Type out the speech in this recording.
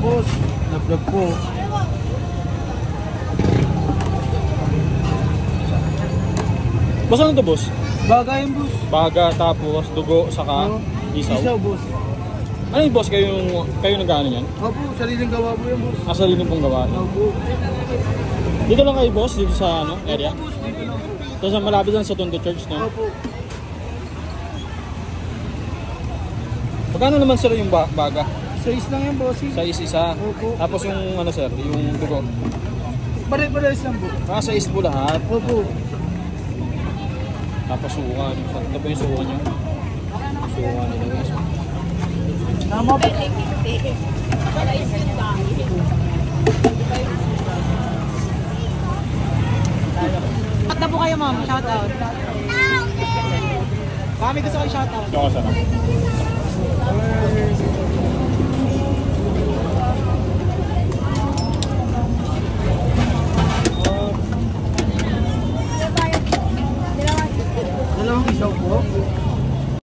boss. Nablog po. Boss, ano to boss? Baga yung boss. Baga, tapos dugo, saka isaw. Isaw boss. Ano yung boss, kayo nag-ano yan? Opo, sariling gawa po yung boss. Sarili pong gawa. Opo. Dito lang kayo boss, dito sa area? Opo boss, dito lang po. So sa malapit lang sa Tondo Church, no? Opo. Magkano naman sir yung baga? Size lang yung boss. Sa isa. Opo. Tapos yung ano sir, yung dugo. Pare-pares lang po. Sa is po lahat. Opo. Tapos suka. Ito po yung suka nyo. Suka nila guys. Tama po. Shout na po kayo ma'am, shout out. Kami gusto kayo shout out. Ito sarap. Dalawang isaw po.